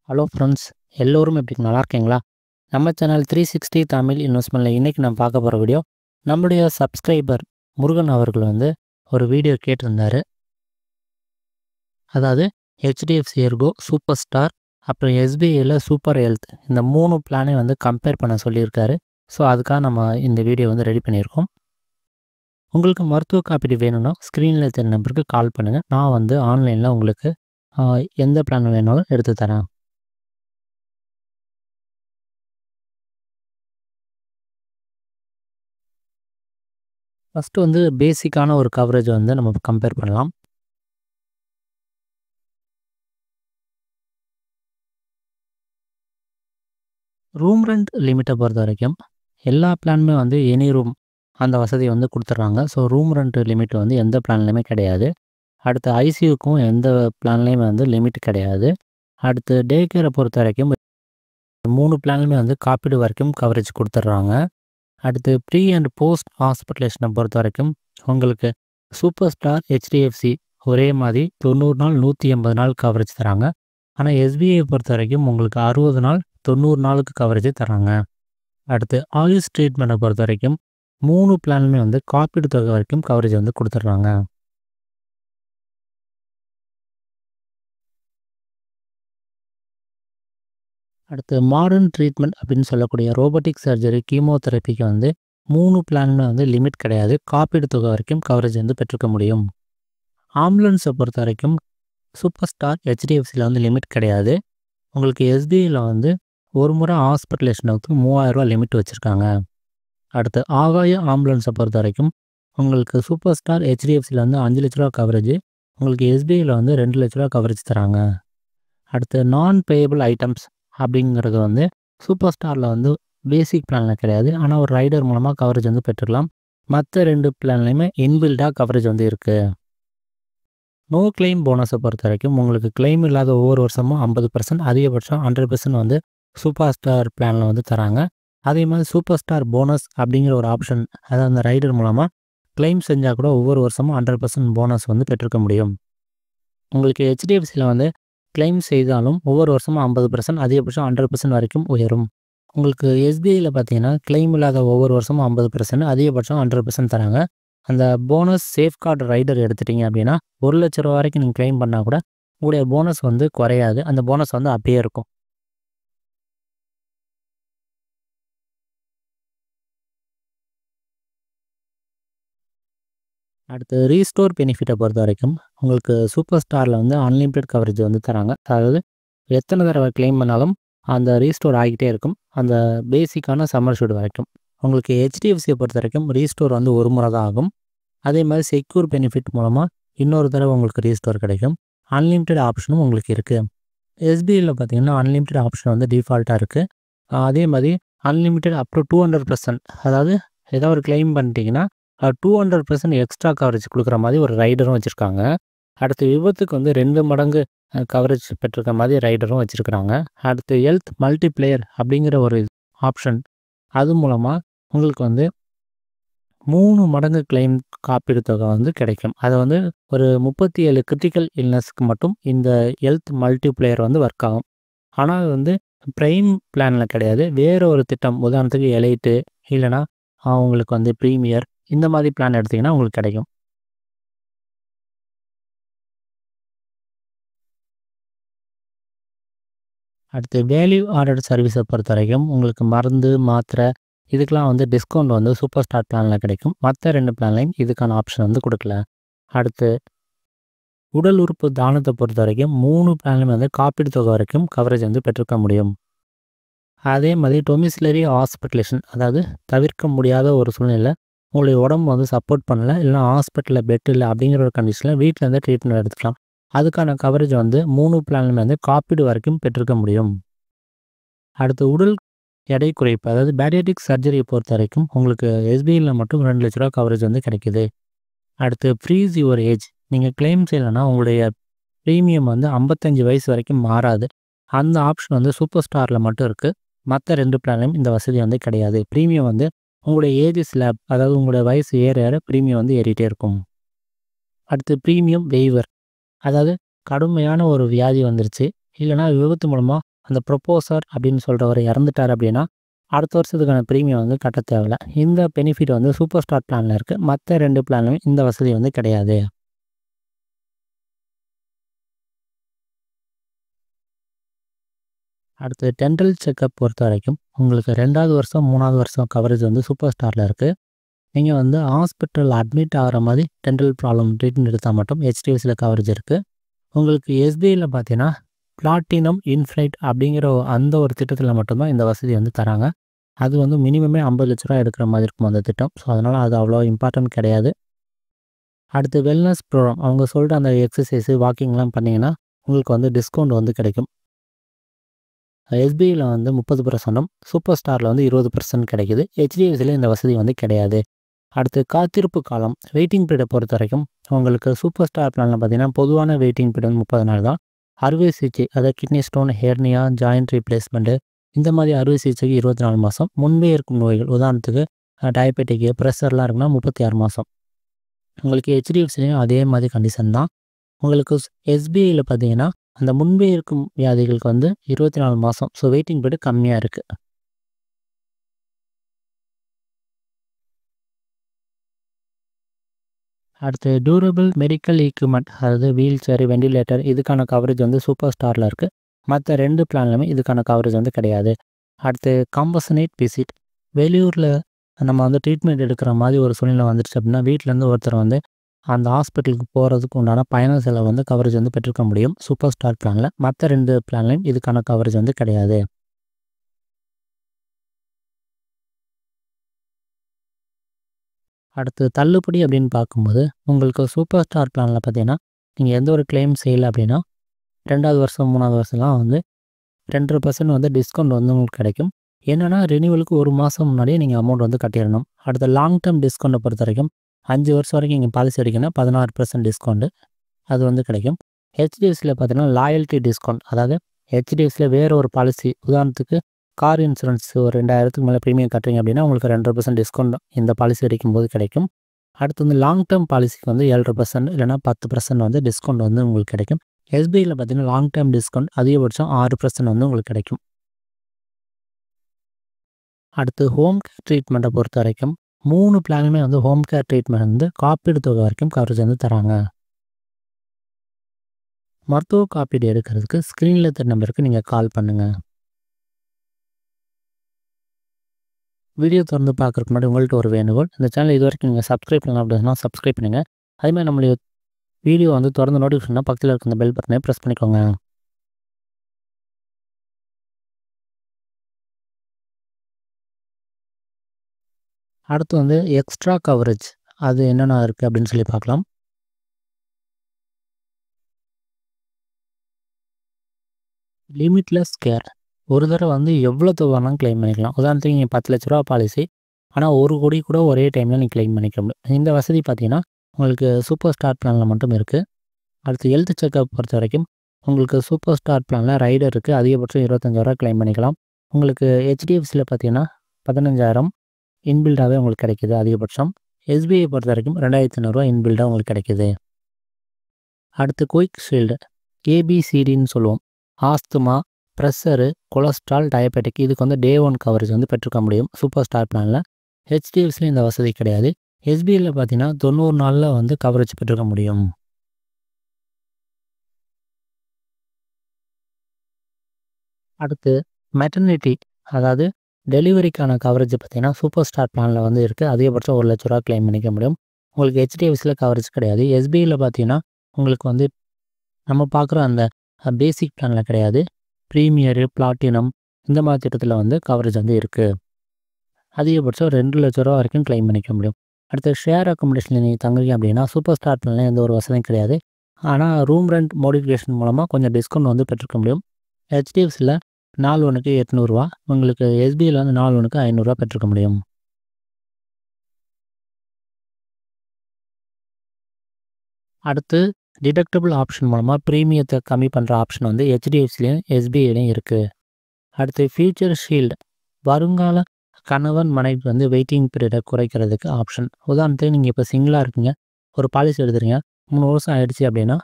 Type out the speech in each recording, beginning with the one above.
Hello friends, எல்லோரும் எப்படி நல்லா இருக்கீங்களா? நம்ம சேனல் 360 தமிழ் இன்வெஸ்ட்மெண்ட்டில் இன்றைக்கி நம்ம பார்க்க போகிற வீடியோ, நம்முடைய சப்ஸ்கிரைபர் முருகன் அவர்கள் ஒரு வீடியோ கேட்டிருந்தார். அதாவது ஹெச்டிஎஃப்சி எர்கோ, சூப்பர் ஸ்டார், அப்புறம் எஸ்பிஐயில் சூப்பர் ஹெல்த், இந்த 3 பிளானை கம்பேர் பண்ண சொல்லியிருக்காரு. ஸோ அதுக்காக நம்ம இந்த வீடியோ ரெடி பண்ணியிருக்கோம். உங்களுக்கு மருத்துவ காப்பீடு வேணும்னா ஸ்க்ரீனில் தெரிய நம்பருக்கு கால் பண்ணுங்கள். நான் ஆன்லைனில் உங்களுக்கு எந்த பிளான் வேணாலும் எடுத்து தரேன். ஃபஸ்ட்டு பேசிக்கான ஒரு கவரேஜ் நம்ம கம்பேர் பண்ணலாம். ரூம் ரெண்ட் லிமிட்டை பொறுத்த வரைக்கும் எல்லா பிளானுமே எனி ரூம் அந்த வசதியை கொடுத்துட்றாங்க. ஸோ ரூம் ரெண்ட் லிமிட் எந்த பிளான்லையுமே கிடையாது. அடுத்து ஐசியூக்கும் எந்த பிளான்லேயுமே லிமிட் கிடையாது. அடுத்து டே கேரை பொறுத்த வரைக்கும் 3 பிளான்லையுமே காப்பீடு வரைக்கும் கவரேஜ் கொடுத்துட்றாங்க. அடுத்து ப்ரீ அண்ட் போஸ்ட் ஹாஸ்பிட்டலேஷனை பொறுத்த வரைக்கும் உங்களுக்கு சூப்பர் ஸ்டார், ஹெச்டிஎஃப்சி ஒரே மாதிரி 90 நாள் 180 நாள் கவரேஜ் தராங்க. ஆனால் எஸ்பிஐ பொறுத்த வரைக்கும் உங்களுக்கு 60 நாள் 90 நாளுக்கு கவரேஜ் தராங்க. அடுத்து ஆயுஷ் ட்ரீட்மெண்ட்டை பொறுத்த வரைக்கும் 3 பிளானுமே காப்பீடு தொகை வரைக்கும் கவரேஜ் கொடுத்துட்றாங்க. அடுத்து மாடர்ன் ட்ரீட்மெண்ட் அப்படின்னு சொல்லக்கூடிய ரோபோட்டிக் சர்ஜரி, கீமோதெரப்பிக்கு 3 பிளானுமே லிமிட் கிடையாது. காப்பீடு தொகை வரைக்கும் கவரேஜ் பெற்றுக்க முடியும். ஆம்புலன்ஸை பொறுத்த வரைக்கும் சூப்பர் ஸ்டார், ஹெச்டிஎஃப்சியில் லிமிட் கிடையாது. உங்களுக்கு எஸ்பிஐயில் ஒரு முறை ஹாஸ்பிட்டலேஷனுக்கு 3000 ரூபா லிமிட் வச்சுருக்காங்க. அடுத்து ஆகாய ஆம்புலன்ஸை பொறுத்த வரைக்கும் உங்களுக்கு சூப்பர் ஸ்டார், ஹெச்டிஎஃப்சியில் 5 லட்ச ரூபா கவரேஜ், உங்களுக்கு எஸ்பிஐயில் 2 லட்ச ரூபா கவரேஜ் தராங்க. அடுத்து நான் பேயபிள் ஐட்டம்ஸ் அப்படிங்கிறது சூப்பர் ஸ்டாரில் பேசிக் பிளானில் கிடையாது. ஆனால் ஒரு ரைடர் மூலமாக கவரேஜ் பெற்றுக்கலாம். மற்ற 2 பிளான்லையுமே இன்பில்டாக கவரேஜ் இருக்குது. நோ கிளைம் போனஸை பொறுத்த வரைக்கும் உங்களுக்கு கிளைம் இல்லாத ஒவ்வொரு வருஷமும் 50%, அதிகபட்சம் 100% சூப்பர் ஸ்டார் பிளானில் தராங்க. அதே மாதிரி சூப்பர் ஸ்டார் போனஸ் அப்படிங்கிற ஒரு ஆப்ஷன், அதாவது அந்த ரைடர் மூலமாக கிளைம் செஞ்சால் கூட ஒவ்வொரு வருஷமும் 100% போனஸ் பெற்றுக்க முடியும். உங்களுக்கு ஹெச்டிஎஃப்சியில் கிளைம் செய்தாலும் ஒவ்வொரு வருஷமும் 50%, அதிகபட்சம் 100% வரைக்கும் உயரும். உங்களுக்கு எஸ்பிஐயில் பார்த்தீங்கன்னா கிளைம் இல்லாத ஒவ்வொரு வருஷமும் 50%, அதிகபட்சம் 100% தராங்க. அந்த போனஸ் சேஃப்கார்டு ரைடர் எடுத்துட்டிங்க அப்படின்னா 1 லட்ச ரூபா வரைக்கும் நீங்கள் கிளைம் பண்ணால் கூட உங்களுடைய போனஸ் குறையாது. அந்த போனஸ் அப்படியே இருக்கும். அடுத்து ரீஸ்டோர் பெனிஃபிட்டை பொறுத்த வரைக்கும் உங்களுக்கு சூப்பர் ஸ்டாரில் அன்லிமிட்டெட் கவரேஜ் தராங்க. அதாவது எத்தனை தடவை கிளைம் பண்ணாலும் அந்த ரீஸ்டோர் ஆகிட்டே இருக்கும், அந்த பேசிக்கான சம்மர் ஷூட் வரைக்கும். உங்களுக்கு ஹெச்டிஎஃப்சியை பொறுத்த வரைக்கும் ரீஸ்டோர் ஒரு முறை தான் ஆகும். அதே மாதிரி செக்யூர் பெனிஃபிட் மூலமாக இன்னொரு தடவை உங்களுக்கு ரீஸ்டோர் கிடைக்கும். அன்லிமிட்டெட் ஆப்ஷனும் உங்களுக்கு இருக்குது. எஸ்பிஐயில் பார்த்தீங்கன்னா அன்லிமிட்டெட் ஆப்ஷன் டிஃபால்ட்டாக இருக்குது. அதே மாதிரி அன்லிமிட்டெட் அப் டு 200%, அதாவது ஏதாவது ஒரு கிளைம் பண்ணிட்டீங்கன்னா 200% எக்ஸ்ட்ரா கவரேஜ் கொடுக்குற மாதிரி ஒரு ரைடரும் வச்சுருக்காங்க. அடுத்து விபத்துக்கு 2 மடங்கு கவரேஜ் பெற்றிருக்க மாதிரி ரைடரும் வச்சுருக்குறாங்க. அடுத்து ஹெல்த் மல்டிப்ளேயர் அப்படிங்கிற ஒரு ஆப்ஷன், அது மூலமாக உங்களுக்கு 3 மடங்கு கிளைம் காப்பீடு தொகை கிடைக்கும். அது ஒரு 37 கிரிட்டிக்கல் இல்னஸ்க்கு மட்டும் இந்த ஹெல்த் மல்டிப்ளேயர் ஒர்க் ஆகும். ஆனால் அது ப்ரைம் பிளானில் கிடையாது. வேறு ஒரு திட்டம், உதாரணத்துக்கு எலைட்டு இல்லைனா அவங்களுக்கு ப்ரீமியர், இந்த மாதிரி பிளான் எடுத்திங்கன்னா உங்களுக்கு கிடைக்கும். அடுத்து வேல்யூ ஆடட் சர்வீஸை பொறுத்த வரைக்கும் உங்களுக்கு மருந்து, மாத்திரை இதுக்கெலாம் டிஸ்கவுண்ட் சூப்பர் ஸ்டார் பிளானில் கிடைக்கும். மற்ற 2 பிளான்லையும் இதுக்கான ஆப்ஷன் கொடுக்கல. அடுத்து உடல் உறுப்பு தானத்தை பொறுத்த வரைக்கும் 3 பிளான்லையும் காப்பீடு தொகை வரைக்கும் கவரேஜ் பெற்றுக்க முடியும். அதே மாதிரி டொமிசிலரி ஹாஸ்பிட்டலேஷன், அதாவது தவிர்க்க முடியாத ஒரு சூழ்நிலை, உங்களுடைய உடம்பு சப்போர்ட் பண்ணலை, இல்லைனா ஹாஸ்பிட்டலில் பெட் இல்லை அப்படிங்கிற ஒரு கண்டிஷனில் வீட்டில் ட்ரீட்மெண்ட் எடுத்துக்கலாம். அதுக்கான கவரேஜ் 3 பிளான்லையுமே காப்பீடு வரைக்கும் பெற்றுக்க முடியும். அடுத்து உடல் எடை குறைப்பு, அதாவது பேடியாட்டிக் சர்ஜரியை பொறுத்த வரைக்கும் உங்களுக்கு எஸ்பிஐயில் மட்டும் 2 லட்ச ரூபா கவரேஜ் கிடைக்குது. அடுத்து ஃப்ரீஸ் யுவர் ஏஜ், நீங்கள் கிளைம் செய்யலைன்னா உங்களுடைய ப்ரீமியம் 55 வயசு வரைக்கும் மாறாது. அந்த ஆப்ஷன் சூப்பர் ஸ்டாரில் மட்டும் இருக்குது. மற்ற 2 பிளான்லையும் இந்த வசதி கிடையாது. ப்ரீமியம் உங்களுடைய ஏஜ் ஸ்லாப், அதாவது உங்களுடைய வயசு ஏற ஏற ப்ரீமியம் ஏறிட்டே இருக்கும். அடுத்து ப்ரீமியம் வெய்வர், அதாவது கடுமையான ஒரு வியாதி வந்துருச்சு, இல்லைனா விபத்து மூலமாக அந்த ப்ரொபோசர் அப்படின்னு சொல்கிறவர் இறந்துட்டார் அப்படின்னா அடுத்த வருஷத்துக்கான ப்ரீமியம் வந்து கட்ட தேவையில்ல. இந்த பெனிஃபிட் வந்து சூப்பர் ஸ்டார் பிளானில் இருக்குது. மற்ற 2 பிளான்லையும் இந்த வசதி வந்து கிடையாது. அடுத்து டென்டல் செக்கப் பொறுத்த வரைக்கும் உங்களுக்கு 2வது வருஷம் 3வது வருஷம் கவரேஜ் வந்து சூப்பர் ஸ்டாரில் இருக்குது. நீங்கள் வந்து ஹாஸ்பிட்டல் அட்மிட் ஆகிற மாதிரி டென்டல் ப்ராப்ளம் ட்ரீட்மெண்ட் எடுத்தால் மட்டும் ஹெச்டிஎஃப்சியில் கவரேஜ் இருக்குது. உங்களுக்கு எஸ்பிஐயில் பார்த்தீங்கன்னா பிளாட்டினம் இன்ஃப்ளைட் அப்படிங்கிற அந்த ஒரு திட்டத்தில் மட்டும்தான் இந்த வசதி வந்து தராங்க. அது வந்து மினிமமே 50 லட்ச ரூபா எடுக்கிற மாதிரி இருக்கும் அந்த திட்டம். ஸோ அதனால் அது அவ்வளோ இம்பார்ட்டன்ட் கிடையாது. அடுத்து வெல்னஸ் ப்ரோக்ராம் அவங்க சொல்லிட்டு அந்த எக்ஸசைஸு வாக்கிங்லாம் பண்ணிங்கன்னா உங்களுக்கு வந்து டிஸ்கவுண்ட் வந்து கிடைக்கும். எஸ்பிஐயில் வந்து 30%, சூப்பர் ஸ்டாரில் வந்து 20% கிடைக்குது. ஹெச்டிஎஃப்சியில் இந்த வசதி வந்து கிடையாது. அடுத்து காத்திருப்பு காலம் வெயிட்டிங் பீரியடை பொறுத்த வரைக்கும் உங்களுக்கு சூப்பர் ஸ்டார் பிளானில் பார்த்தீங்கன்னா பொதுவான வெயிட்டிங் பீரியட் வந்து 30 நாள் தான். அறுவை சிகிச்சை அதாவது kidney stone, hernia, joint replacement இந்த மாதிரி அறுவை சிகிச்சைக்கு 24 மாதம். முன்பே இருக்கும் நோய்கள் உதாரணத்துக்கு டயபெட்டிக்கு, ப்ரெஷர்லாம் இருக்குன்னா 36 மாதம். உங்களுக்கு ஹெச்டிஎஃப்சிலையும் அதே மாதிரி கண்டிஷன் தான். உங்களுக்கு எஸ்பிஐயில் பார்த்தீங்கன்னா அந்த முன்பே இருக்கும் வியாதிகளுக்கு வந்து 24 மாதம். ஸோ வெயிட்டிங் பீரியட் கம்மியாக இருக்குது. அடுத்து டியூரபிள் மெடிக்கல் எக்யூப்மெண்ட் அதாவது வீல் சேர், வெண்டிலேட்டர் இதுக்கான கவரேஜ் வந்து சூப்பர் ஸ்டாரில் இருக்குது. மற்ற 2 பிளான்லையுமே இதுக்கான கவரேஜ் வந்து கிடையாது. அடுத்து காம்பசனேட் விசிட் வெளியூரில் நம்ம வந்து ட்ரீட்மெண்ட் எடுக்கிற மாதிரி ஒரு சூழ்நிலை வந்துடுச்சு அப்படின்னா வீட்டிலேருந்து ஒருத்தர் வந்து அந்த ஹாஸ்பிட்டலுக்கு போகிறதுக்கு உண்டான பயண செலவு வந்து கவரேஜ் வந்து பெற்றுக்க முடியும் சூப்பர் ஸ்டார் பிளானில். மற்ற 2 பிளான்லையும் இதுக்கான கவரேஜ் வந்து கிடையாது. அடுத்து தள்ளுபடி அப்படின்னு பார்க்கும்போது உங்களுக்கு சூப்பர் ஸ்டார் பிளானில் பார்த்தீங்கன்னா நீங்கள் எந்த ஒரு கிளைம் செய்யலை அப்படின்னா 2வது வருஷம் 3வது வருஷம்லாம் வந்து 2% வந்து டிஸ்கவுண்ட் வந்து உங்களுக்கு கிடைக்கும். என்னென்னா ரினிவலுக்கு 1 மாதம் முன்னாடியே நீங்கள் அமௌண்ட் வந்து கட்டிடணும். அடுத்த லாங் டேர்ம் டிஸ்கவுண்ட்டை பொறுத்த வரைக்கும் 5 வருஷம் வரைக்கும் நீங்கள் பாலிசி எடுக்கணும்னா 16% டிஸ்கவுண்ட்டு அது வந்து கிடைக்கும். ஹெச்டிஎஃப்சியில் பார்த்தீங்கன்னா லாயல்ட்டி டிஸ்கவுண்ட் அதாவது ஹெச்டிஎஃப்சியில் வேறு ஒரு பாலிசி உதாரணத்துக்கு கார் இன்சூரன்ஸ் ஒரு 2000க்கு மேலே ப்ரீமியம் கட்டுறீங்க அப்படின்னா உங்களுக்கு 2% டிஸ்கவுண்ட் இந்த பாலிசி எடுக்கும்போது கிடைக்கும். அடுத்து வந்து லாங் டேர்ம் பாலிசிக்கு வந்து 7% இல்லைனா 10% வந்து டிஸ்கவுண்ட் வந்து உங்களுக்கு கிடைக்கும். எஸ்பிஐயில் பார்த்தீங்கன்னா லாங் டேர்ம் டிஸ்கவுண்ட் அதிகபட்சம் 6% வந்து உங்களுக்கு கிடைக்கும். அடுத்து ஹோம் கேர் ட்ரீட்மெண்ட்டை பொறுத்த வரைக்கும் 3 பிளானுமே வந்து ஹோம் கேர் ட்ரீட்மெண்ட் வந்து காப்பீடு தொகை வரைக்கும் கவரேஜ் வந்து தராங்க. மருத்துவ காப்பீடு எடுக்கிறதுக்கு ஸ்க்ரீனில் தெரிய நம்பருக்கு நீங்கள் கால் பண்ணுங்கள். வீடியோ திறந்து பார்க்குறதுக்கு முன்னாடி உங்கள்கிட்ட ஒரு வேண்டுகோள், இந்த சேனல் இது வரைக்கும் நீங்கள் சப்ஸ்கிரைப் பண்ணலாம் அப்படின்னா சப்ஸ்கிரைப் பண்ணுங்கள். அதேமாதிரி நம்மளுடைய வீடியோ வந்து தொடர்ந்து நோட்டிஃபிகேஷன்னா பக்கத்தில் இருக்க அந்த பெல் பட்டனை ப்ரெஸ் பண்ணிக்கோங்க. அடுத்து வந்து எக்ஸ்ட்ரா கவரேஜ் அது என்னென்ன இருக்குது அப்படின்னு சொல்லி பார்க்கலாம். லிமிட்லெஸ் கேர் ஒரு தடவை வந்து எவ்வளோ தொகை வேணாலும் கிளைம் பண்ணிக்கலாம். உதாரணத்துக்கு நீங்கள் 10 லட்ச ரூபா பாலிசி ஆனால் 1 கோடி கூட ஒரே டைமில் நீங்கள் கிளைம் பண்ணிக்க முடியும். இந்த வசதி பார்த்தீங்கன்னா உங்களுக்கு சூப்பர் ஸ்டார் பிளானில் மட்டும் இருக்குது. அடுத்து ஹெல்த் செக்கப் பொறுத்த வரைக்கும் உங்களுக்கு சூப்பர் ஸ்டார் பிளானில் ரைடர் இருக்குது. அதிகபட்சம் 25,000 கிளைம் பண்ணிக்கலாம். உங்களுக்கு ஹெச்டிஎஃப்சியில் பார்த்தீங்கன்னா 15,000 இன்பில்டாகவே உங்களுக்கு கிடைக்கிது அதிகபட்சம். எஸ்பிஐ பொறுத்த வரைக்கும் 2,500 இன்பில்டாக உங்களுக்கு கிடைக்கிது. அடுத்து குயிக் ஷீல்டு ஏபிசிடின்னு சொல்லுவோம். ஆஸ்துமா, ப்ரெஷரு, கொலஸ்ட்ரால், டயபெட்டிக் இதுக்கு வந்து டே 1 கவரேஜ் வந்து பெற்றுக்க முடியும் சூப்பர் ஸ்டார் பிளானில். ஹெச்டிஎஃப்சியில் இந்த வசதி கிடையாது. எஸ்பிஐயில் பார்த்தீங்கன்னா 90 நாளில் வந்து கவரேஜ் பெற்றுக்க முடியும். அடுத்து மெட்டர்னிட்டி அதாவது டெலிவரிக்கான கவரேஜ் பார்த்தீங்கன்னா சூப்பர் ஸ்டார் பிளானில் வந்து இருக்குது. அதிகபட்சம் 1 லட்ச ரூபா கிளைம் பண்ணிக்க முடியும். உங்களுக்கு ஹெச்டிஎஃப்சியில் கவரேஜ் கிடையாது. எஸ்பிஐயில் பார்த்தீங்கன்னா உங்களுக்கு வந்து நம்ம பார்க்குற அந்த பேசிக் பிளானில் கிடையாது. ப்ரீமியரு, பிளாட்டினம் இந்த மாதிரி திட்டத்தில் வந்து கவரேஜ் வந்து இருக்குது. அதிகபட்சம் 2 லட்ச ரூபா வரைக்கும் கிளைம் பண்ணிக்க முடியும். அடுத்து ஷேர் அக்கமடேஷனில் நீங்கள் தங்குறீங்க அப்படின்னா சூப்பர் ஸ்டார் பிளானில் எந்த ஒரு வசதியும் கிடையாது. ஆனால் ரூம் ரெண்ட் மோடிஃபிகேஷன் மூலமாக கொஞ்சம் டிஸ்கவுண்ட் வந்து பெற்றுக்க முடியும். ஹெச்டிஎஃப்சியில் நாள் ஒன்றுக்கு 800 ரூபா, உங்களுக்கு எஸ்பிஐயில் வந்து நாள் ஒன்றுக்கு 500 ரூபா பெற்றுக்க முடியும். அடுத்து டிடக்டபிள் ஆப்ஷன் மூலமாக ப்ரீமியத்தை கம்மி பண்ணுற ஆப்ஷன் வந்து ஹெச்டிஎஃப்சிலையும் எஸ்பிஐலையும் இருக்குது. அடுத்து ஃபியூச்சர் ஷீல்டு வருங்கால கணவன் மனைவி வந்து வெயிட்டிங் பீரியடை குறைக்கிறதுக்கு ஆப்ஷன். உதாரணத்துக்கு நீங்கள் இப்போ சிங்கிளாக இருக்கீங்க, ஒரு பாலிசி எடுத்துறீங்க, 3 வருஷம் ஆகிடுச்சு அப்படின்னா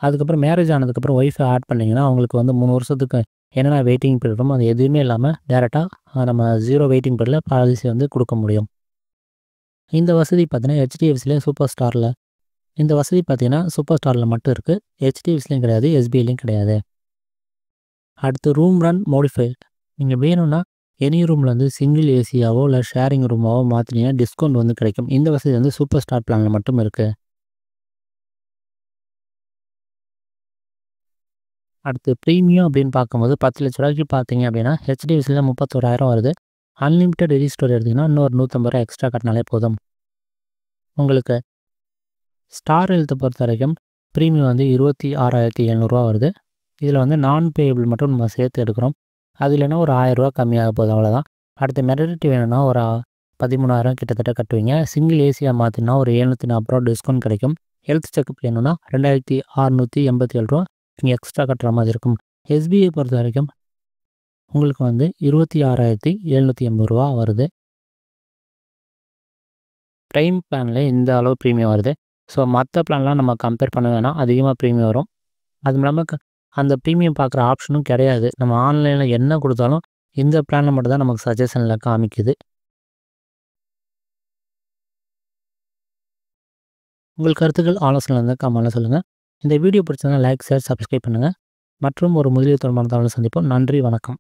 அதுக்கப்புறம் மேரேஜ் ஆனதுக்கப்புறம் ஒய்ஃபை ஆட் பண்ணிங்கன்னா அவங்களுக்கு வந்து 3 வருஷத்துக்கு என்னென்ன வெயிட்டிங் பீரியட் இருக்குமோ அது எதுவுமே இல்லாமல் டேரெக்டாக நம்ம 0 வெயிட்டிங் பீரியடில் பாலிசி வந்து கொடுக்க முடியும். இந்த வசதி பார்த்தீங்கன்னா ஹெச்டிஎஃப்சியில் சூப்பர் ஸ்டாரில் இந்த வசதி பார்த்தீங்கன்னா சூப்பர் ஸ்டாரில் மட்டும் இருக்குது. ஹெச்டிஎஃப்சிலையும் கிடையாது, எஸ்பிஐலையும் கிடையாது. அடுத்து ரூம் ரன் மோடிஃபைட். நீங்கள் வேணும்னா எனி ரூமில் வந்து சிங்கிள் ஏசியாவோ இல்லை ஷேரிங் ரூமாவோ மாற்றினீங்கன்னா டிஸ்கவுண்ட் வந்து கிடைக்கும். இந்த வசதி வந்து சூப்பர் ஸ்டார் பிளானில் மட்டும் இருக்குது. அடுத்து ப்ரீமியம் அப்படின்னு பார்க்கும்போது 10 லட்ச ரூபாய்க்கு பார்த்தீங்க அப்படின்னா ஹெச்டிஎஃப்சியில் 31,000 வருது. அன்லிமிட்டட் ரெஜிஸ்டர் எடுத்திங்கன்னா இன்னொரு 150 ரூபா எக்ஸ்ட்ரா கட்டினாலே போதும். உங்களுக்கு ஸ்டார் ஹெல்த்தை பொறுத்த வரைக்கும் ப்ரீமியம் வந்து 26,700 வருது. இதில் வந்து நான் பேயபிள் மட்டும் நம்ம சேர்த்து எடுக்கிறோம். அது இல்லைன்னா ஒரு 1000 ரூபா கம்மியாக போதும், அவ்வளோதான். அடுத்து மெட்டர்னிட்டி வேணும்னா ஒரு 13,000 கிட்டத்தட்ட கட்டுவீங்க. சிங்கிள் ஏசியாக மாற்றினா ஒரு 740 ரூபா டிஸ்கவுண்ட் கிடைக்கும். ஹெல்த் செக்அப் வேணும்னா 2,687 ரூபா நீங்கள் எக்ஸ்ட்ரா கட்டுற மாதிரி இருக்கும். எஸ்பிஐ பொறுத்த வரைக்கும் உங்களுக்கு வந்து 26,780 ரூபா வருது. ப்ரைம் பிளானில் இந்த அளவு ப்ரீமியம் வருது. ஸோ மற்ற பிளான்லாம் நம்ம கம்பேர் பண்ண வேணாம், அதிகமாக ப்ரீமியம் வரும். அதுவும் இல்லாமல் அந்த ப்ரீமியம் பார்க்குற ஆப்ஷனும் கிடையாது. நம்ம ஆன்லைனில் என்ன கொடுத்தாலும் இந்த பிளானில் மட்டும் தான் நமக்கு சஜஷனில் காமிக்குது. உங்கள் கருத்துக்கள் ஆலோசனை இருந்தால் கமெண்ட்ல சொல்லுங்கள். இந்த வீடியோ பிடிச்சதுனா லைக், ஷேர், சப்ஸ்கிரைப் பண்ணுங்கள். மற்றும் ஒரு முதலீடு தொடர்பான தகவலை சந்திப்போம். நன்றி, வணக்கம்.